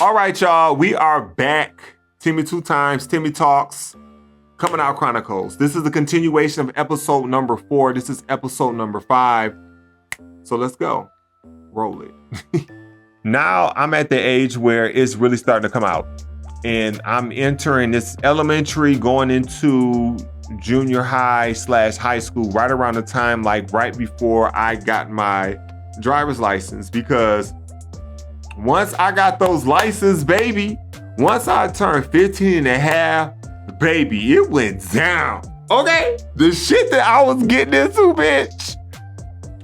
All right, y'all, we are back. Timmy 2 times, Timmy Talks, coming Out Chronicles. This is the continuation of episode number 4. This is episode number 5. So let's go. Roll it. Now I'm at the age where it's really starting to come out. And I'm entering this elementary, going into junior high / high school right around the time, like right before I got my driver's license, because once I got those license, baby, once I turned 15 and a half, baby, it went down. Okay? The shit that I was getting into, bitch.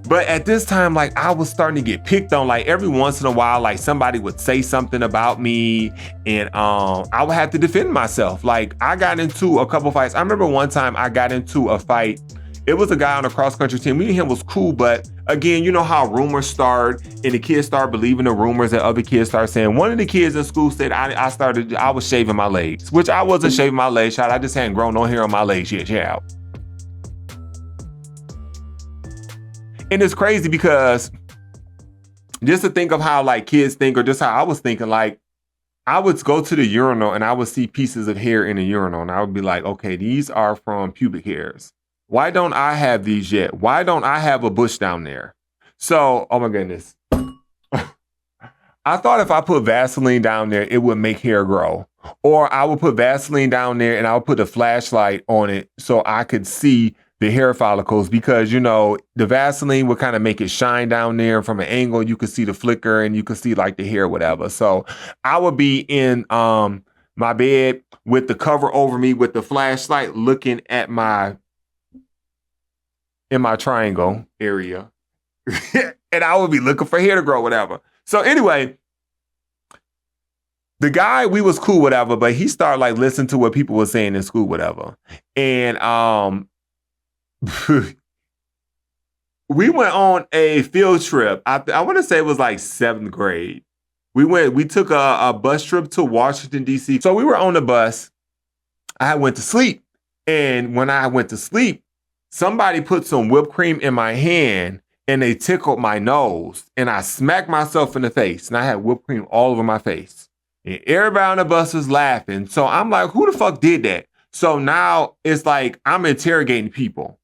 But at this time, like, I was starting to get picked on. Like, every once in a while, like, somebody would say something about me, and I would have to defend myself. Like, I got into a couple fights. I remember one time I got into a fight. It was a guy on the cross-country team. Me and him was cool, but again, you know how rumors start, and the kids start believing the rumors that other kids start saying. One of the kids in school said I was shaving my legs, which I wasn't shaving my legs, child. I just hadn't grown no hair on my legs yet, child. And it's crazy because just to think of how like kids think, or just how I was thinking, like I would go to the urinal and I would see pieces of hair in the urinal, and I would be like, okay, these are from pubic hairs. Why don't I have these yet? Why don't I have a bush down there? So, oh my goodness. I thought if I put Vaseline down there, it would make hair grow. Or I would put Vaseline down there and I would put a flashlight on it so I could see the hair follicles, because, you know, the Vaseline would kind of make it shine down there. From an angle, you could see the flicker and you could see like the hair, whatever. So I would be in my bed with the cover over me with the flashlight looking at in my triangle area. And I would be looking for hair to grow, whatever. So anyway, the guy, we was cool, whatever, but he started like listening to what people were saying in school, whatever. And we went on a field trip. I want to say it was like 7th grade. We took a bus trip to Washington, D.C. So we were on the bus. I went to sleep. And when I went to sleep, somebody put some whipped cream in my hand and they tickled my nose, and I smacked myself in the face, and I had whipped cream all over my face. And everybody on the bus was laughing. So I'm like, who the fuck did that? So now it's like I'm interrogating people.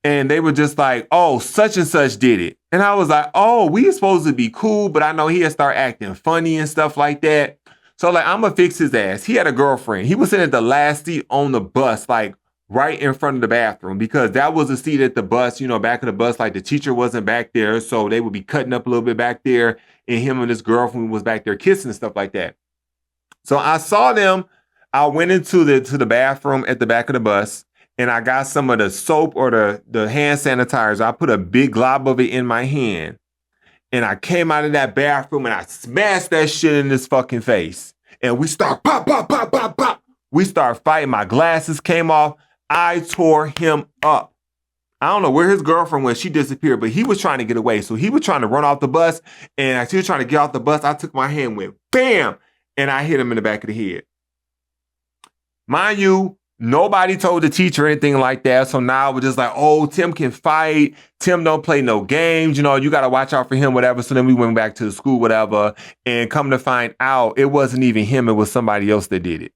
And they were just like, oh, such and such did it. And I was like, oh, we supposed to be cool, but I know he had started acting funny and stuff like that. So like, I'm gonna fix his ass. He had a girlfriend. He was sitting at the last seat on the bus, like right in front of the bathroom, because that was the seat at the bus, you know, back of the bus, like the teacher wasn't back there. So they would be cutting up a little bit back there, and him and his girlfriend was back there kissing and stuff like that. So I saw them. I went into the bathroom at the back of the bus, and I got some of the soap or the hand sanitizer. I put a big glob of it in my hand, and I came out of that bathroom and I smashed that shit in his fucking face. And we start pop, pop, pop, pop, pop. We start fighting. My glasses came off. I tore him up. I don't know where his girlfriend went. She disappeared, but he was trying to get away. So he was trying to run off the bus, and as he was trying to get off the bus, I took my hand, went bam, and I hit him in the back of the head. Mind you, nobody told the teacher anything like that. So now we're just like, oh, Tim can fight. Tim don't play no games. You know, you got to watch out for him, whatever. So then we went back to the school, whatever. And come to find out, it wasn't even him. It was somebody else that did it.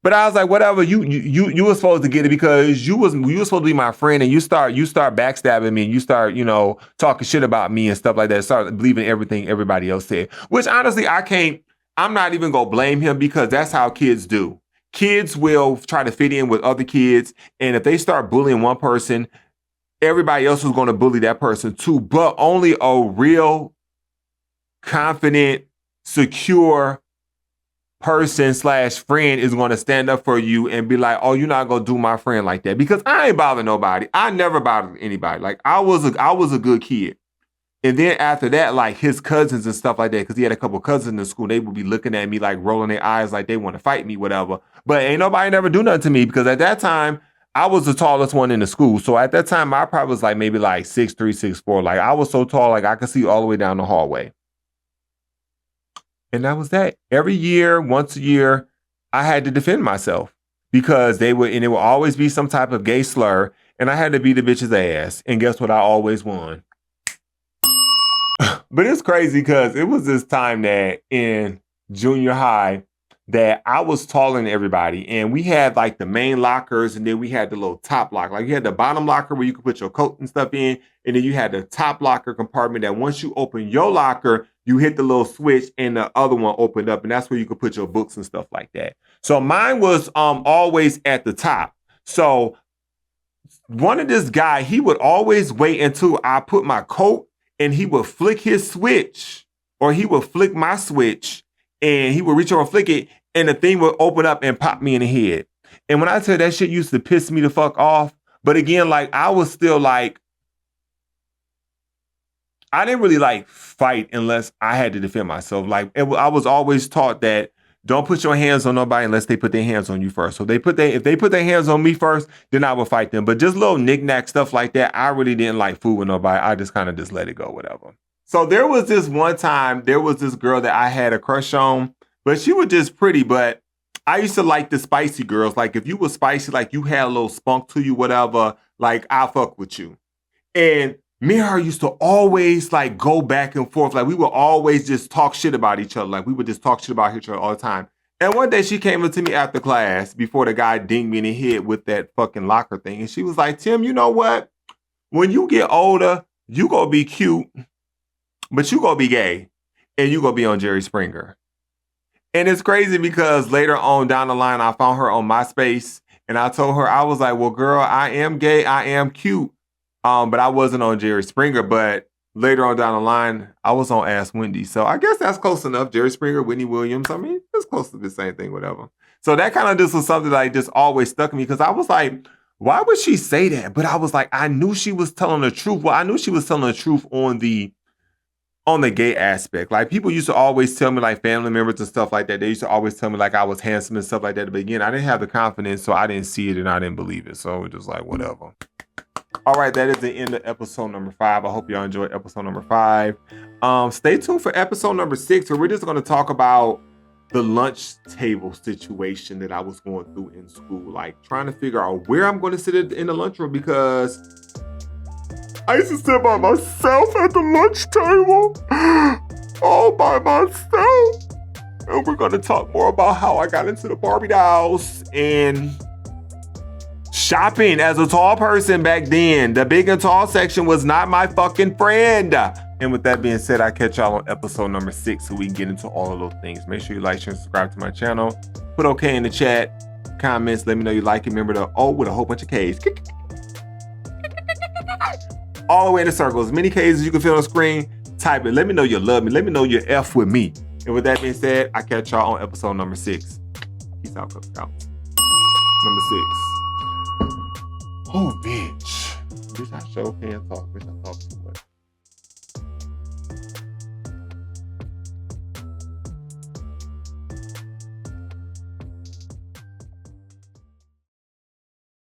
But I was like, whatever, you were supposed to get it because you were supposed to be my friend, and you start backstabbing me, and you start, you know, talking shit about me and stuff like that. Start believing everything everybody else said. Which honestly, I'm not even gonna blame him, because that's how kids do. Kids will try to fit in with other kids, and if they start bullying one person, everybody else is gonna bully that person too. But only a real confident, secure person / friend is going to stand up for you and be like, oh, you're not going to do my friend like that. Because I ain't bothering nobody. I never bothered anybody. Like I was a good kid. And then after that, like his cousins and stuff like that, because he had a couple cousins in school, they would be looking at me like rolling their eyes like they want to fight me, whatever. But ain't nobody never do nothing to me, because at that time, I was the tallest one in the school. So at that time, I probably was like maybe like 6'3", 6'4". Like I was so tall, like I could see all the way down the hallway. And that was that. Every year, once a year, I had to defend myself, because it would always be some type of gay slur, and I had to beat the bitch's ass. And guess what? I always won. But it's crazy because it was this time that in junior high that I was taller than everybody. And we had like the main lockers, and then we had the little top locker. Like you had the bottom locker where you could put your coat and stuff in. And then you had the top locker compartment that once you open your locker, you hit the little switch and the other one opened up. And that's where you could put your books and stuff like that. So mine was always at the top. So one of this guy, he would always wait until I put my coat and he would flick his switch, or he would flick my switch, and he would reach over and flick it, and the thing would open up and pop me in the head. And when I tell you that shit used to piss me the fuck off, but again, like I was still like, I didn't really like fight unless I had to defend myself. Like I was always taught that don't put your hands on nobody unless they put their hands on you first. So if they put their hands on me first, then I would fight them. But just little knick-knack stuff like that, I really didn't like fool with nobody. I just kind of just let it go, whatever. So there was this one time, there was this girl that I had a crush on, but she was just pretty. But I used to like the spicy girls. Like if you were spicy, like you had a little spunk to you, whatever, like I'll fuck with you. And me and her used to always like go back and forth. Like we would always just talk shit about each other. Like we would just talk shit about each other all the time. And one day she came up to me after class before the guy dinged me in the head with that fucking locker thing. And she was like, Tim, you know what? When you get older, you gonna be cute, but you gonna be gay, and you gonna be on Jerry Springer. And it's crazy because later on down the line, I found her on MySpace, and I told her, I was like, well, girl, I am gay, I am cute. But I wasn't on Jerry Springer. But later on down the line, I was on Ask Wendy. So I guess that's close enough. Jerry Springer, Whitney Williams. I mean, it's close to the same thing, whatever. So that kind of just was something that just always stuck in me because I was like, why would she say that? But I was like, I knew she was telling the truth. Well, I knew she was telling the truth on the gay aspect. Like people used to always tell me, like family members and stuff like that, they used to always tell me like I was handsome and stuff like that. But again, I didn't have the confidence, so I didn't see it and I didn't believe it. So it was just like, whatever. All right, that is the end of episode number 5. I hope y'all enjoyed episode number 5. Stay tuned for episode number 6, where we're just going to talk about the lunch table situation that I was going through in school. Like trying to figure out where I'm going to sit in the lunchroom, because I used to sit by myself at the lunch table, all by myself. And we're going to talk more about how I got into the Barbie dolls and shopping as a tall person back then. The big and tall section was not my fucking friend. And with that being said, I'll catch y'all on episode number 6 so we can get into all of those things. Make sure you like, share, and subscribe to my channel. Put okay in the chat, comments. Let me know you like it. Remember the O with a whole bunch of K's. All the way in the circle. As many K's as you can fit on the screen, type it. Let me know you love me. Let me know you're F with me. And with that being said, I'll catch y'all on episode number 6. Peace out, Cub Scouts. Number 6. Oh, bitch. Bitch, I sure can't talk. Bitch, I talk too much.